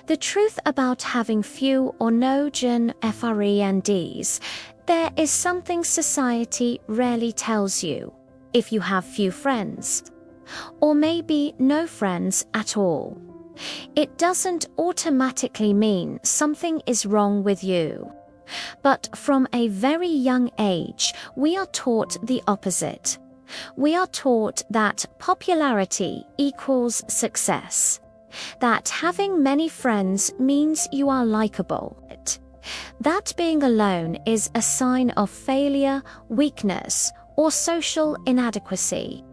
The truth about having few or no friends, there is something society rarely tells you. If you have few friends, or maybe no friends at all, it doesn't automatically mean something is wrong with you. But from a very young age, we are taught the opposite. We are taught that popularity equals success, that having many friends means you are likable, that being alone is a sign of failure, weakness, or social inadequacy.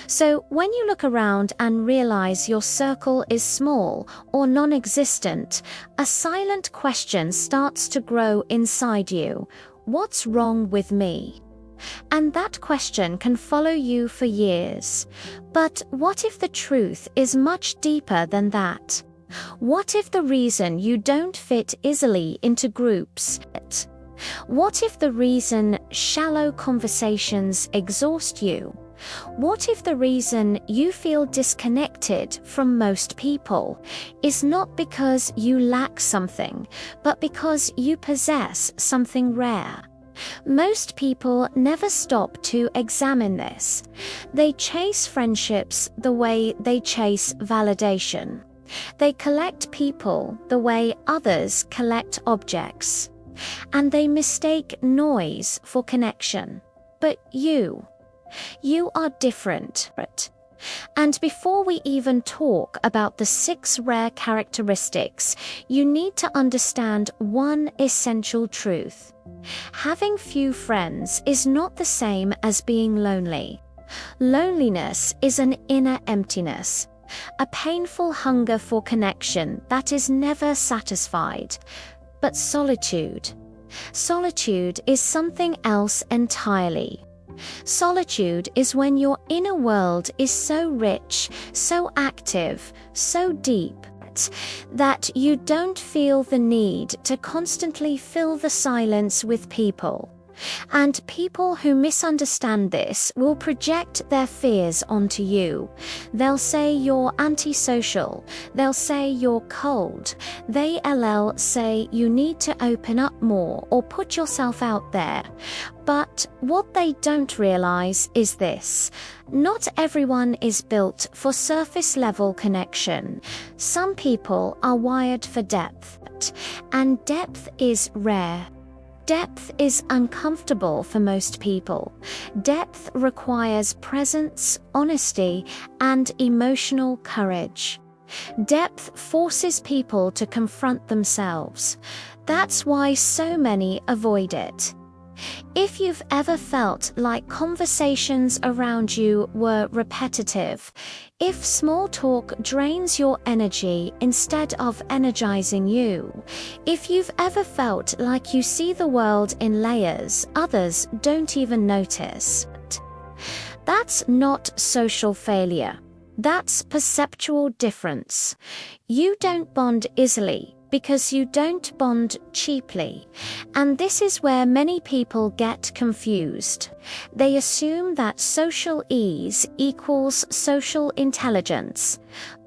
So when you look around and realize your circle is small or non-existent, a silent question starts to grow inside you. What's wrong with me? And that question can follow you for years. But what if the truth is much deeper than that? What if the reason you don't fit easily into groups? What if the reason shallow conversations exhaust you? What if the reason you feel disconnected from most people is not because you lack something, but because you possess something rare? Most people never stop to examine this. They chase friendships the way they chase validation. They collect people the way others collect objects. And they mistake noise for connection. But you are different. And before we even talk about the 6 rare characteristics, you need to understand one essential truth. Having few friends is not the same as being lonely. Loneliness is an inner emptiness, a painful hunger for connection that is never satisfied. But solitude is something else entirely. Solitude is when your inner world is so rich, so active, so deep, that you don't feel the need to constantly fill the silence with people. And people who misunderstand this will project their fears onto you. They'll say you're antisocial. They'll say you're cold. They'll say you need to open up more or put yourself out there. But what they don't realize is this. Not everyone is built for surface-level connection. Some people are wired for depth, and depth is rare. Depth is uncomfortable for most people. Depth requires presence, honesty, and emotional courage. Depth forces people to confront themselves. That's why so many avoid it. If you've ever felt like conversations around you were repetitive, if small talk drains your energy instead of energizing you, if you've ever felt like you see the world in layers others don't even notice, that's not social failure. That's perceptual difference. You don't bond easily because you don't bond cheaply. And this is where many people get confused. They assume that social ease equals social intelligence.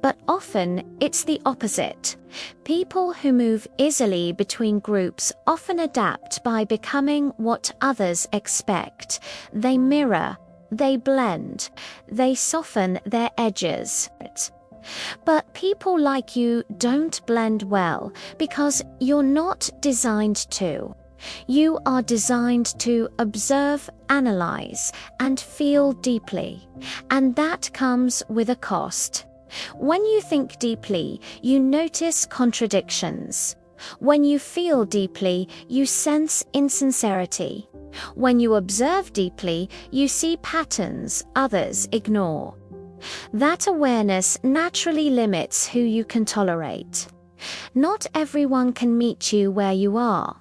But often it's the opposite. People who move easily between groups often adapt by becoming what others expect. They mirror, they blend, they soften their edges. But people like you don't blend well because you're not designed to. You are designed to observe, analyze, and feel deeply. And that comes with a cost. When you think deeply, you notice contradictions. When you feel deeply, you sense insincerity. When you observe deeply, you see patterns others ignore. That awareness naturally limits who you can tolerate. Not everyone can meet you where you are.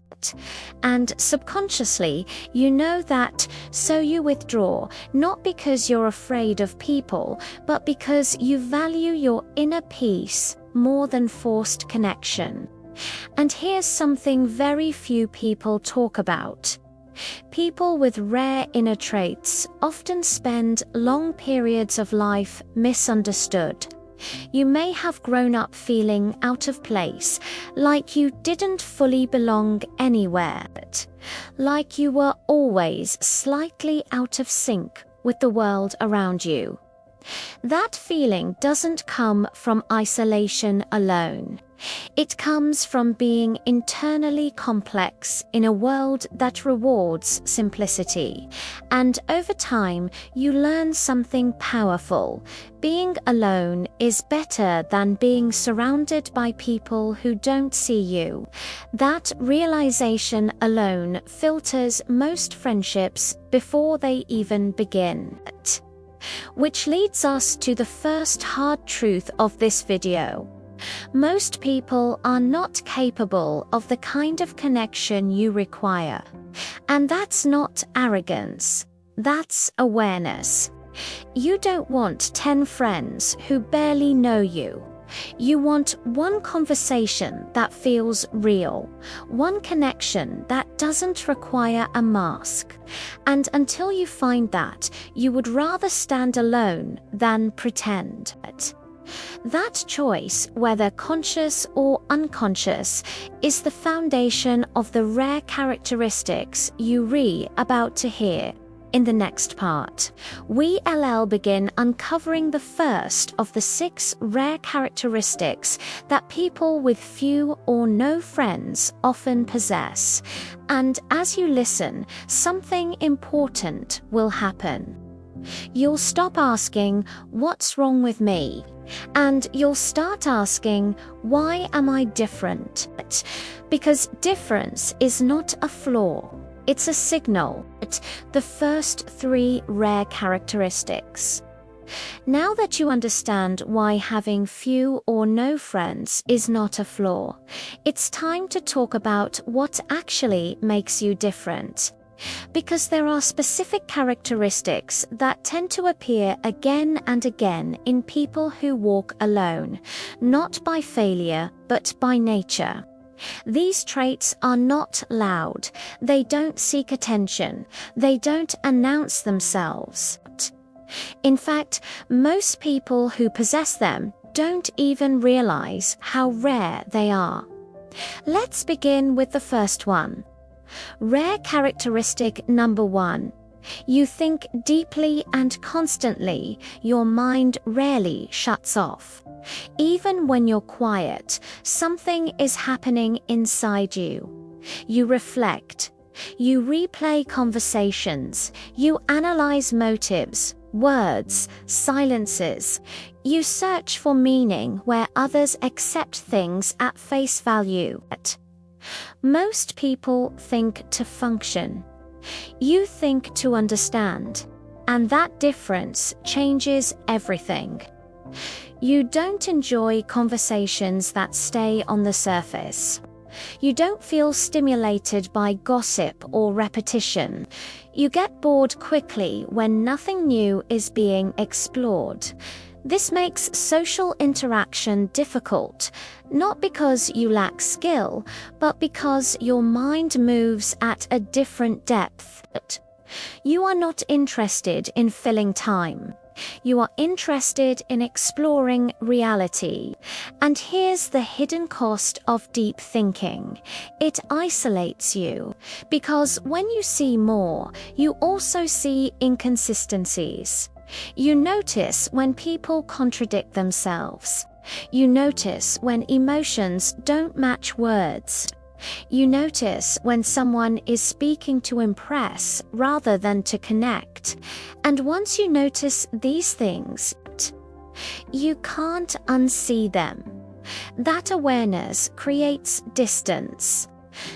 And subconsciously, you know that, so you withdraw, not because you're afraid of people, but because you value your inner peace more than forced connection. And here's something very few people talk about. People with rare inner traits often spend long periods of life misunderstood. You may have grown up feeling out of place, like you didn't fully belong anywhere, like you were always slightly out of sync with the world around you. That feeling doesn't come from isolation alone. It comes from being internally complex in a world that rewards simplicity. And over time, you learn something powerful. Being alone is better than being surrounded by people who don't see you. That realization alone filters most friendships before they even begin. Which leads us to the first hard truth of this video. Most people are not capable of the kind of connection you require. And that's not arrogance. That's awareness. You don't want 10 friends who barely know you. You want one conversation that feels real, one connection that doesn't require a mask. And until you find that, you would rather stand alone than pretend. That choice, whether conscious or unconscious, is the foundation of the rare characteristics you're about to hear. In the next part, we'll begin uncovering the first of the 6 rare characteristics that people with few or no friends often possess. And as you listen, something important will happen. You'll stop asking, "What's wrong with me?" And you'll start asking, "Why am I different?" Because difference is not a flaw. It's a signal. It's the first 3 rare characteristics. Now that you understand why having few or no friends is not a flaw, it's time to talk about what actually makes you different. Because there are specific characteristics that tend to appear again and again in people who walk alone, not by failure, but by nature. These traits are not loud, they don't seek attention, they don't announce themselves. In fact, most people who possess them don't even realize how rare they are. Let's begin with the first one. Rare characteristic number 1. You think deeply and constantly. Your mind rarely shuts off. Even when you're quiet, something is happening inside you. You reflect. You replay conversations. You analyze motives, words, silences. You search for meaning where others accept things at face value. Most people think to function. You think to understand. And that difference changes everything. You don't enjoy conversations that stay on the surface. You don't feel stimulated by gossip or repetition. You get bored quickly when nothing new is being explored. This makes social interaction difficult, not because you lack skill, but because your mind moves at a different depth. You are not interested in filling time. You are interested in exploring reality. And here's the hidden cost of deep thinking. It isolates you, because when you see more, you also see inconsistencies. You notice when people contradict themselves. You notice when emotions don't match words. You notice when someone is speaking to impress rather than to connect. And once you notice these things, you can't unsee them. That awareness creates distance.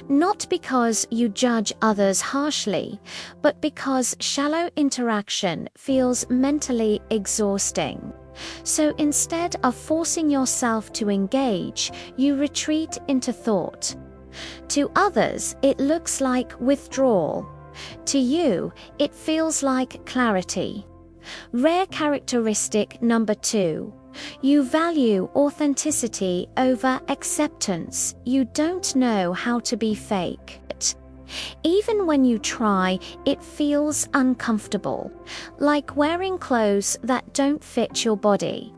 Not because you judge others harshly, but because shallow interaction feels mentally exhausting. So instead of forcing yourself to engage, you retreat into thought. To others, it looks like withdrawal. To you, it feels like clarity. Rare characteristic number 2. You value authenticity over acceptance. You don't know how to be fake. Even when you try, it feels uncomfortable, like wearing clothes that don't fit your body.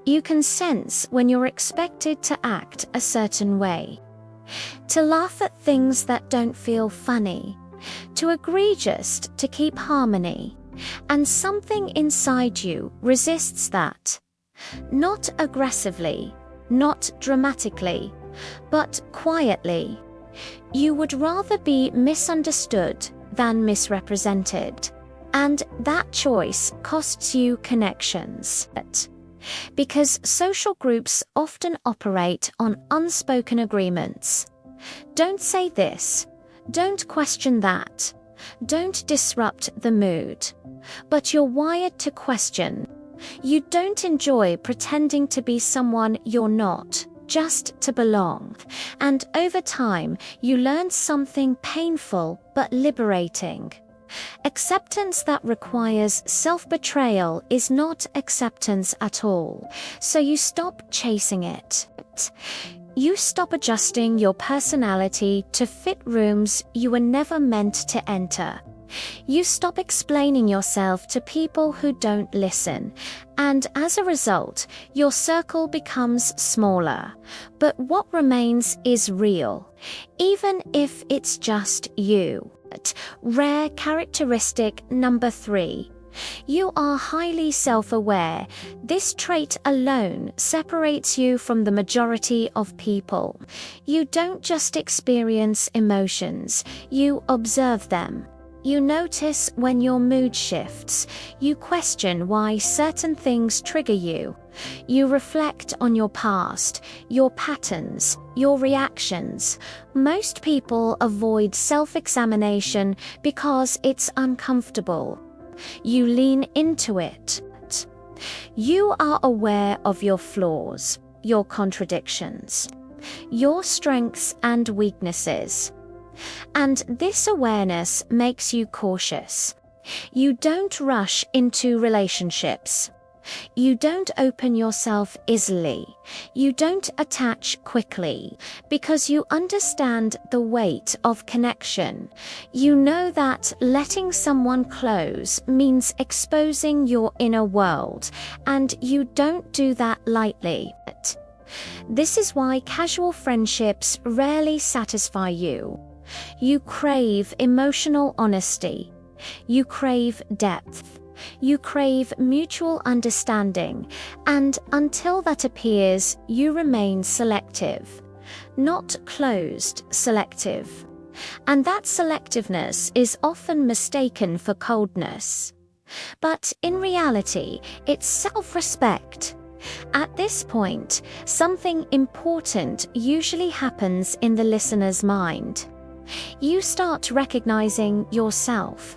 You can sense when you're expected to act a certain way, to laugh at things that don't feel funny, to agree just to keep harmony, and something inside you resists that. Not aggressively, not dramatically, but quietly. You would rather be misunderstood than misrepresented, and that choice costs you connections. Because social groups often operate on unspoken agreements. Don't say this, don't question that, don't disrupt the mood. But you're wired to question. You don't enjoy pretending to be someone you're not, just to belong. And over time, you learn something painful but liberating. Acceptance that requires self-betrayal is not acceptance at all, so you stop chasing it. You stop adjusting your personality to fit rooms you were never meant to enter. You stop explaining yourself to people who don't listen, and as a result, your circle becomes smaller. But what remains is real, even if it's just you. Rare characteristic number 3. You are highly self-aware. This trait alone separates you from the majority of people. You don't just experience emotions, you observe them. You notice when your mood shifts. You question why certain things trigger you. You reflect on your past, your patterns, your reactions. Most people avoid self-examination because it's uncomfortable. You lean into it. You are aware of your flaws, your contradictions, your strengths and weaknesses. And this awareness makes you cautious. You don't rush into relationships. You don't open yourself easily. You don't attach quickly because you understand the weight of connection. You know that letting someone close means exposing your inner world, and you don't do that lightly. This is why casual friendships rarely satisfy you. You crave emotional honesty. You crave depth. You crave mutual understanding, and until that appears, you remain selective. Not closed, selective. And that selectiveness is often mistaken for coldness. But in reality, it's self-respect. At this point, something important usually happens in the listener's mind. You start recognizing yourself,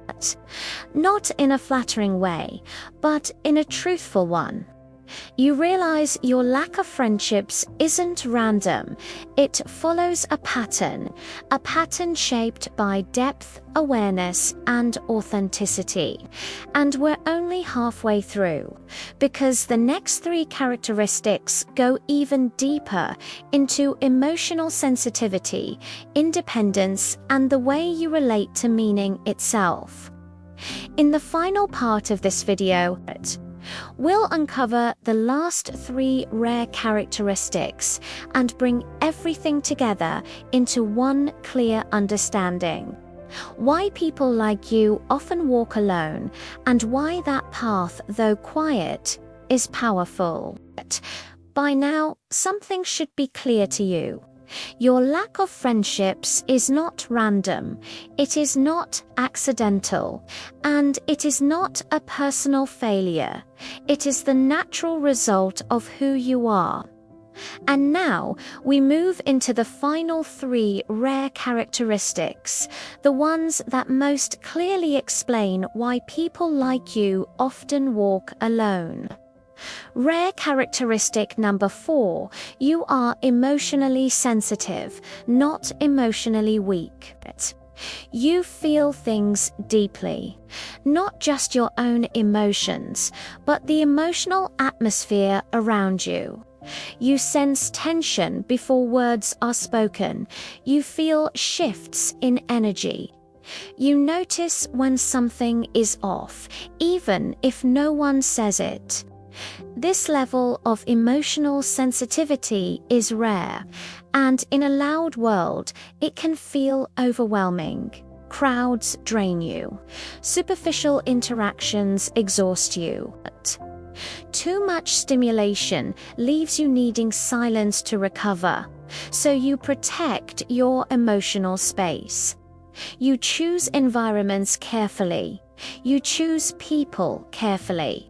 not in a flattering way, but in a truthful one. You realize your lack of friendships isn't random. It follows a pattern shaped by depth, awareness, and authenticity. And we're only halfway through, because the next 3 characteristics go even deeper into emotional sensitivity, independence, and the way you relate to meaning itself. In the final part of this video, we'll uncover the last 3 rare characteristics and bring everything together into one clear understanding. Why people like you often walk alone, and why that path, though quiet, is powerful. By now, something should be clear to you. Your lack of friendships is not random, it is not accidental, and it is not a personal failure. It is the natural result of who you are. And now we move into the final 3 rare characteristics, the ones that most clearly explain why people like you often walk alone. Rare characteristic number 4, you are emotionally sensitive, not emotionally weak. You feel things deeply, not just your own emotions, but the emotional atmosphere around you. You sense tension before words are spoken. You feel shifts in energy. You notice when something is off, even if no one says it. This level of emotional sensitivity is rare, and in a loud world, it can feel overwhelming. Crowds drain you. Superficial interactions exhaust you. Too much stimulation leaves you needing silence to recover, so you protect your emotional space. You choose environments carefully. You choose people carefully.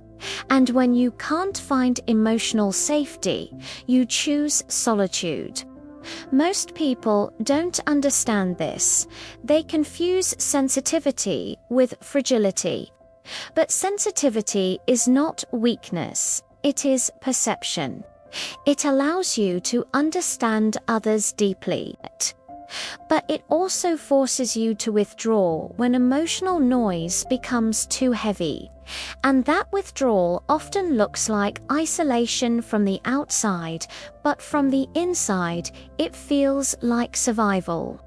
And when you can't find emotional safety, you choose solitude. Most people don't understand this. They confuse sensitivity with fragility. But sensitivity is not weakness, it is perception. It allows you to understand others deeply. But it also forces you to withdraw when emotional noise becomes too heavy. And that withdrawal often looks like isolation from the outside, but from the inside, it feels like survival.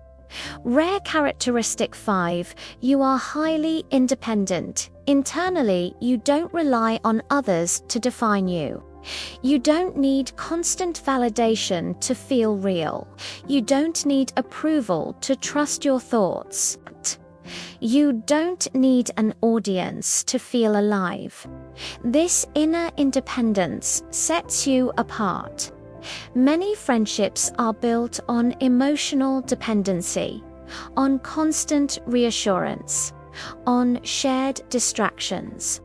Rare characteristic 5, you are highly independent. Internally, you don't rely on others to define you. You don't need constant validation to feel real. You don't need approval to trust your thoughts. You don't need an audience to feel alive. This inner independence sets you apart. Many friendships are built on emotional dependency, on constant reassurance, on shared distractions.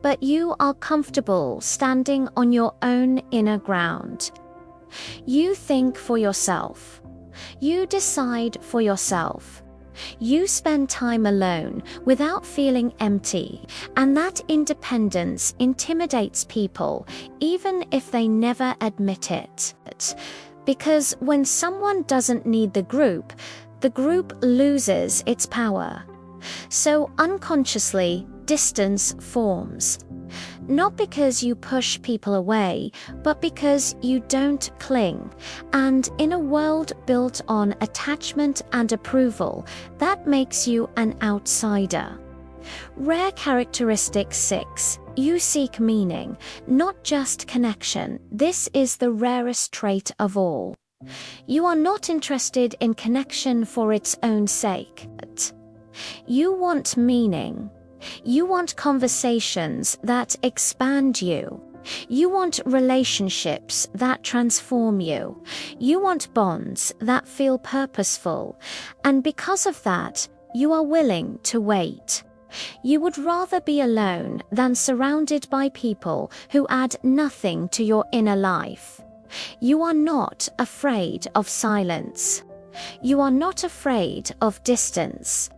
But you are comfortable standing on your own inner ground. You think for yourself. You decide for yourself. You spend time alone without feeling empty, and that independence intimidates people, even if they never admit it. Because when someone doesn't need the group loses its power. So unconsciously, distance forms. Not because you push people away, but because you don't cling. And in a world built on attachment and approval, that makes you an outsider. Rare characteristic 6, you seek meaning, not just connection. This is the rarest trait of all. You are not interested in connection for its own sake. You want meaning. You want conversations that expand you. You want relationships that transform you. You want bonds that feel purposeful. And because of that, you are willing to wait. You would rather be alone than surrounded by people who add nothing to your inner life. You are not afraid of silence. You are not afraid of distance.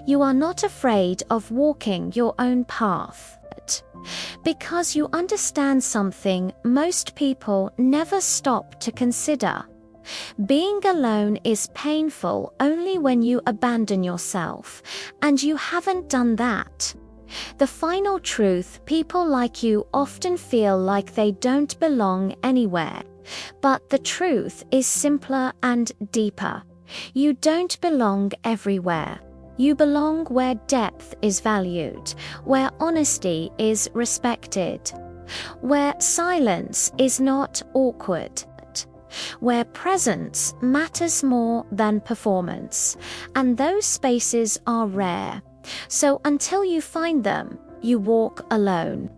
You are not afraid of walking your own path. Because you understand something most people never stop to consider. Being alone is painful only when you abandon yourself, and you haven't done that. The final truth, people like you often feel like they don't belong anywhere. But the truth is simpler and deeper. You don't belong everywhere. You belong where depth is valued, where honesty is respected, where silence is not awkward, where presence matters more than performance. And those spaces are rare. So until you find them, you walk alone.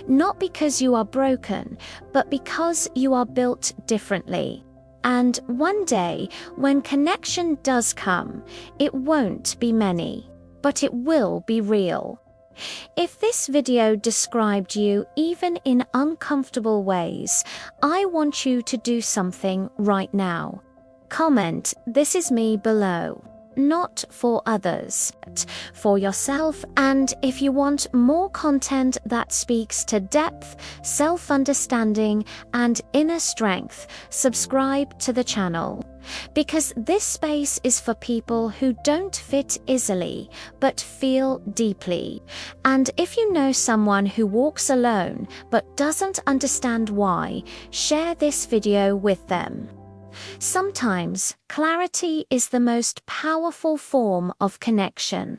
Not because you are broken, but because you are built differently. And one day, when connection does come, it won't be many, but it will be real. If this video described you even in uncomfortable ways, I want you to do something right now. Comment, "This is me" below. Not for others, but for yourself. And if you want more content that speaks to depth, self-understanding, and inner strength, subscribe to the channel. Because this space is for people who don't fit easily, but feel deeply. And if you know someone who walks alone, but doesn't understand why, share this video with them. Sometimes, clarity is the most powerful form of connection.